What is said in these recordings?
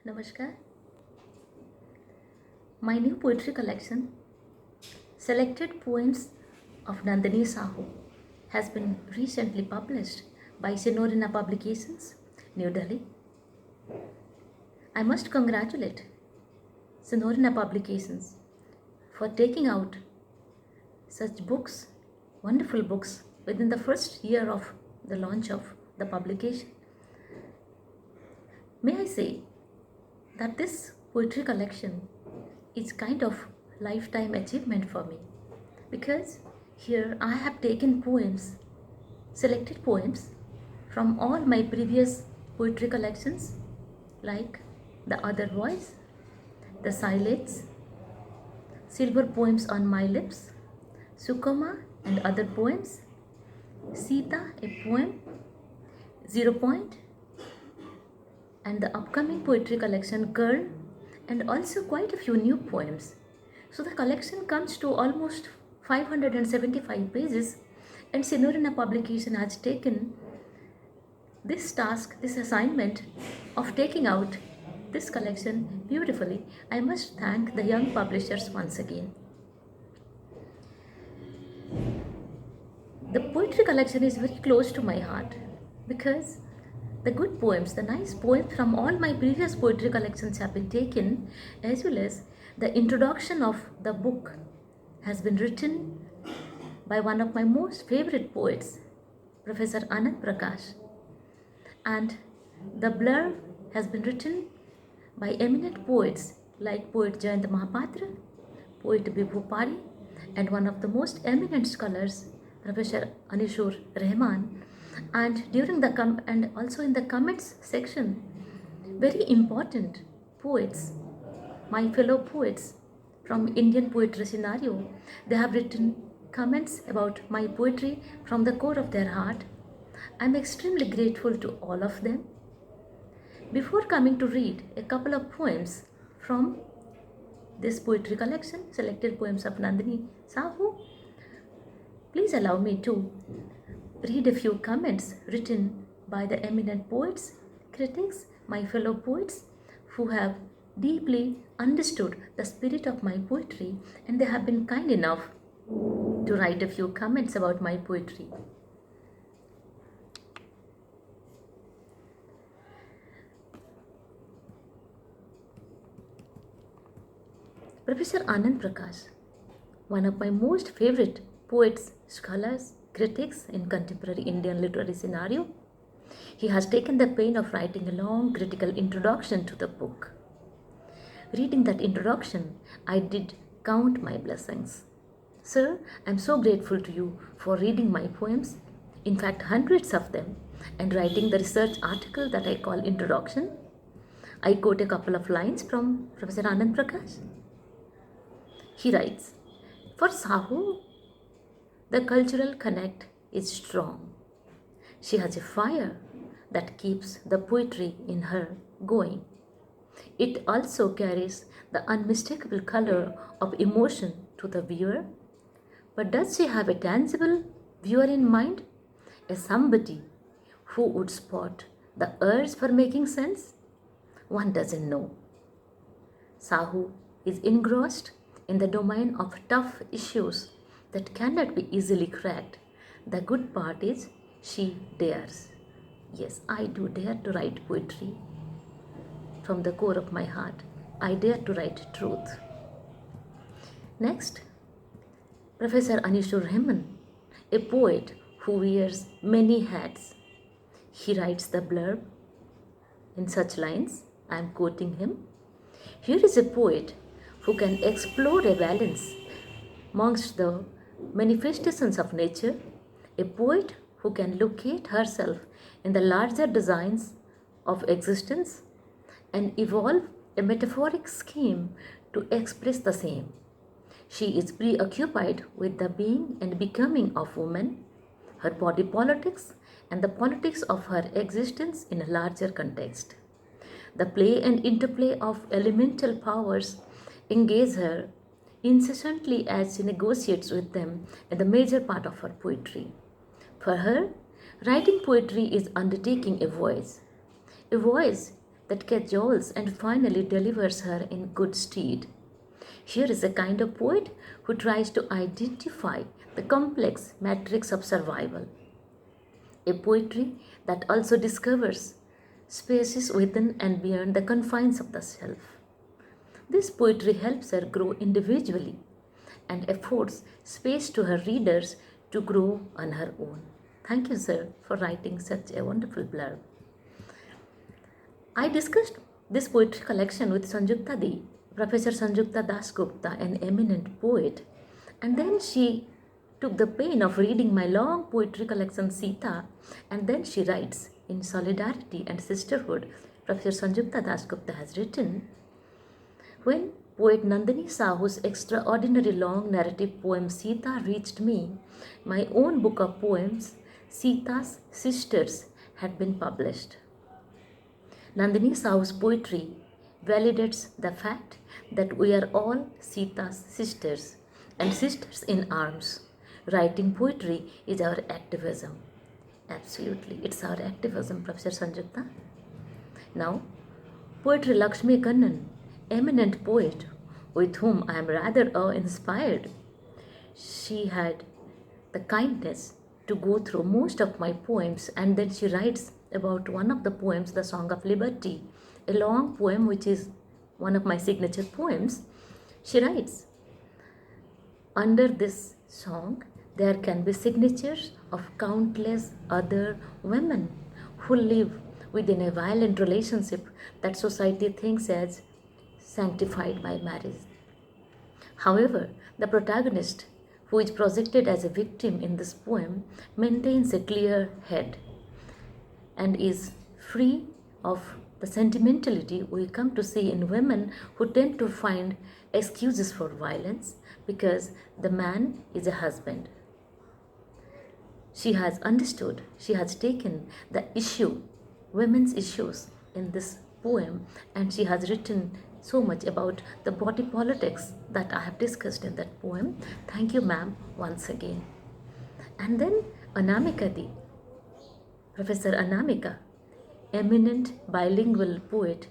Namaskar. My new poetry collection, Selected Poems of Nandini Sahu, has been recently published by Sinorina Publications, New Delhi. I must congratulate Sinorina Publications for taking out such books, wonderful books, within the first year of the launch of the publication. May I say that this poetry collection is kind of lifetime achievement for me because here I have taken poems, selected poems from all my previous poetry collections like The Other Voice, The Silence, Silver Poems on My Lips, Sukoma and Other Poems, Sita, a poem, Zero Point, and the upcoming poetry collection Girl, and also quite a few new poems. So the collection comes to almost 575 pages, and Sinorina Publication has taken this task, this assignment of taking out this collection beautifully. I must thank the young publishers once again. The poetry collection is very close to my heart because the good poems, the nice poems from all my previous poetry collections have been taken, as well as the introduction of the book has been written by one of my most favorite poets, Professor Anand Prakash. And the blurb has been written by eminent poets like poet Jayant Mahapatra, poet Bibhu Pari, and one of the most eminent scholars, Professor Anishur Rehman. And during the and also in the comments section, very important poets, my fellow poets from Indian poetry scenario, they have written comments about my poetry from the core of their heart. I'm extremely grateful to all of them. Before coming to read a couple of poems from this poetry collection, Selected Poems of Nandini Sahu, please allow me to read a few comments written by the eminent poets, critics, my fellow poets who have deeply understood the spirit of my poetry, and they have been kind enough to write a few comments about my poetry. Professor Anand Prakash, one of my most favorite poets, scholars, critics in contemporary Indian literary scenario, he has taken the pain of writing a long critical introduction to the book. Reading that introduction, I did count my blessings. Sir, I am so grateful to you for reading my poems, in fact hundreds of them, and writing the research article that I call Introduction. I quote a couple of lines from Professor Anand Prakash. He writes, for Sahu, the cultural connect is strong. She has a fire that keeps the poetry in her going. It also carries the unmistakable color of emotion to the viewer. But does she have a tangible viewer in mind? A somebody who would spot the urge for making sense? One doesn't know. Sahu is engrossed in the domain of tough issues that cannot be easily cracked. The good part is she dares. Yes, I do dare to write poetry from the core of my heart. I dare to write truth. Next, Professor Anishur Rehman, a poet who wears many hats. He writes the blurb in such lines, I am quoting him. Here is a poet who can explore a balance amongst the manifestations of nature, a poet who can locate herself in the larger designs of existence and evolve a metaphoric scheme to express the same. She is preoccupied with the being and becoming of woman, her body politics, and the politics of her existence in a larger context. The play and interplay of elemental powers engage her incessantly as she negotiates with them in the major part of her poetry. For her, writing poetry is undertaking a voice that cajoles and finally delivers her in good stead. Here is a kind of poet who tries to identify the complex matrix of survival, a poetry that also discovers spaces within and beyond the confines of the self. This poetry helps her grow individually and affords space to her readers to grow on her own. Thank you, sir, for writing such a wonderful blurb. I discussed this poetry collection with Sanjukta Di, Professor Sanjukta Dasgupta, an eminent poet, and then she took the pain of reading my long poetry collection Sita, and then she writes, in solidarity and sisterhood, Professor Sanjukta Dasgupta has written, when poet Nandini Sahu's extraordinary long narrative poem Sita reached me, my own book of poems, Sita's Sisters, had been published. Nandini Sahu's poetry validates the fact that we are all Sita's sisters and sisters in arms. Writing poetry is our activism. Absolutely, it's our activism, Professor Sanjukta. Now, poetry Lakshmi Kannan, eminent poet with whom I am rather awe-inspired. She had the kindness to go through most of my poems, and then she writes about one of the poems, The Song of Liberty, a long poem which is one of my signature poems. She writes, under this song, there can be signatures of countless other women who live within a violent relationship that society thinks as sanctified by marriage. However, the protagonist, who is projected as a victim in this poem, maintains a clear head and is free of the sentimentality we come to see in women who tend to find excuses for violence because the man is a husband. She has understood, she has taken the issue, women's issues in this poem, and she has written so much about the body politics that I have discussed in that poem. Thank you, ma'am, once again. And then Anamika Di, Professor Anamika, eminent bilingual poet.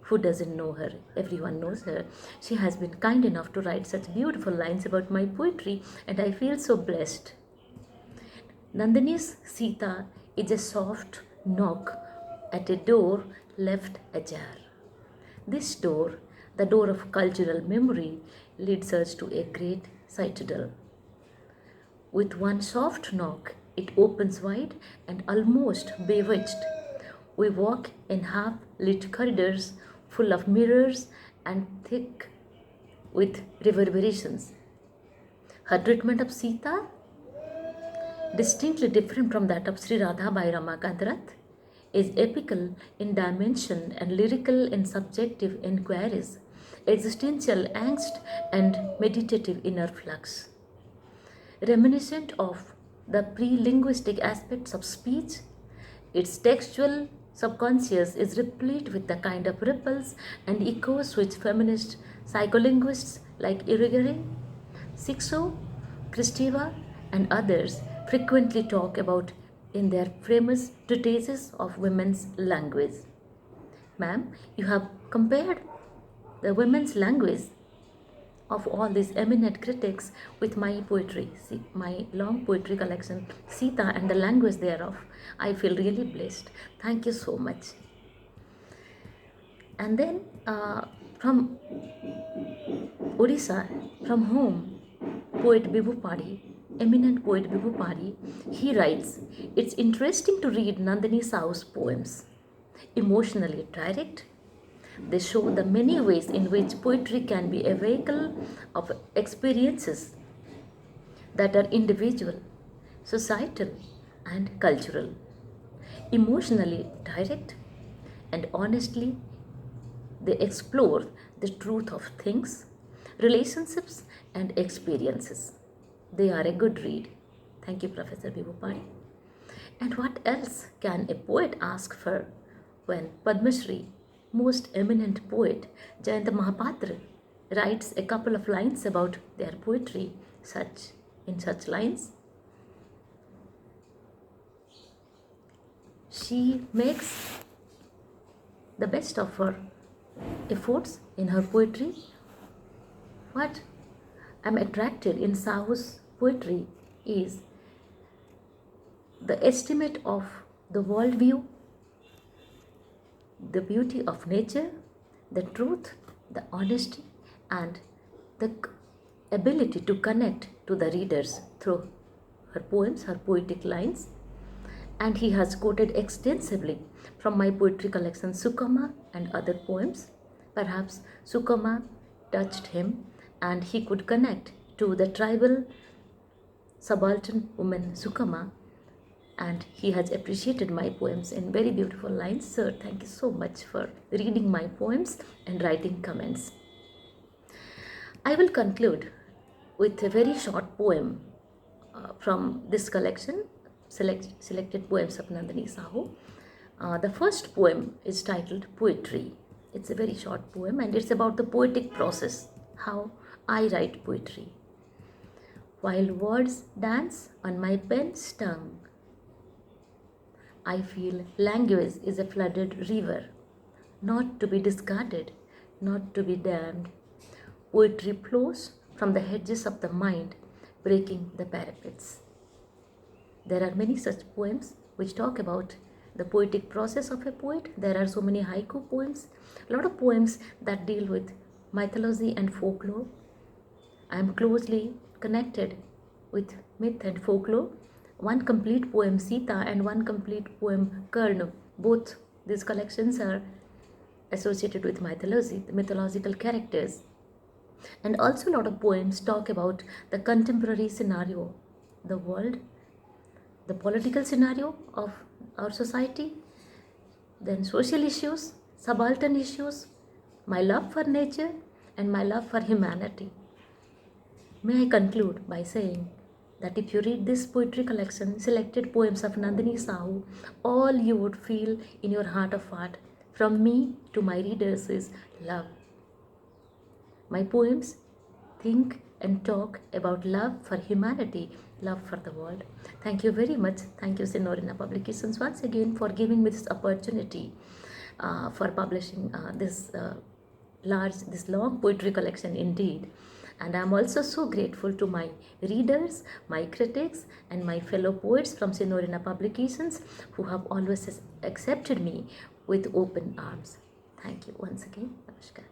Who doesn't know her? Everyone knows her. She has been kind enough to write such beautiful lines about my poetry, and I feel so blessed. Nandini's Sita is a soft knock at a door left ajar. This door, the door of cultural memory, leads us to a great citadel. With one soft knock, it opens wide and almost bewitched. We walk in half-lit corridors full of mirrors and thick with reverberations. Her treatment of Sita, distinctly different from that of Sri Radha by Ramakant, is epical in dimension and lyrical in subjective inquiries, existential angst and meditative inner flux. Reminiscent of the pre-linguistic aspects of speech, its textual subconscious is replete with the kind of ripples and echoes which feminist psycholinguists like Irigaray, Sixo, Kristeva, and others frequently talk about in their famous treatises of women's language. Ma'am, you have compared the women's language of all these eminent critics with my poetry, see, my long poetry collection, Sita, and the language thereof. I feel really blessed. Thank you so much. And then from Odisha, from home, poet Bibu Padi, eminent poet Bibu Padi, he writes, it's interesting to read Nandini Sahu's poems. Emotionally direct, they show the many ways in which poetry can be a vehicle of experiences that are individual, societal, and cultural. Emotionally direct and honestly, they explore the truth of things, relationships, and experiences. They are a good read. Thank you, Professor Bibupadi. And what else can a poet ask for when Padma Shri, most eminent poet Jayanta Mahapatra, writes a couple of lines about their poetry, in such lines? She makes the best of her efforts in her poetry. What I'm attracted in Sahu's poetry is the estimate of the worldview, the beauty of nature, the truth, the honesty, and the ability to connect to the readers through her poems, her poetic lines. And he has quoted extensively from my poetry collection Sukama and other poems. Perhaps Sukama touched him and he could connect to the tribal subaltern woman Sukama, and he has appreciated my poems in very beautiful lines. Sir, thank you so much for reading my poems and writing comments. I will conclude with a very short poem from this collection, selected poems of Nandini Sahu. The first poem is titled Poetry. It's a very short poem and it's about the poetic process, how I write poetry. While words dance on my pen's tongue, I feel language is a flooded river, not to be discarded, not to be damned. Poetry flows from the hedges of the mind, breaking the parapets. There are many such poems which talk about the poetic process of a poet. There are so many haiku poems, a lot of poems that deal with mythology and folklore. I am closely connected with myth and folklore. One complete poem Sita and one complete poem Karna. Both these collections are associated with mythology, the mythological characters. And also a lot of poems talk about the contemporary scenario, the world, the political scenario of our society, then social issues, subaltern issues, my love for nature, and my love for humanity. May I conclude by saying that if you read this poetry collection, selected poems of Nandini Sahu, all you would feel in your heart of heart from me to my readers is love. My poems think and talk about love for humanity, love for the world. Thank you very much. Thank you, Senorina Publications, once again for giving me this opportunity for publishing this long poetry collection indeed. And I'm also so grateful to my readers, my critics, and my fellow poets from Senorina Publications who have always accepted me with open arms. Thank you once again. Namaskar.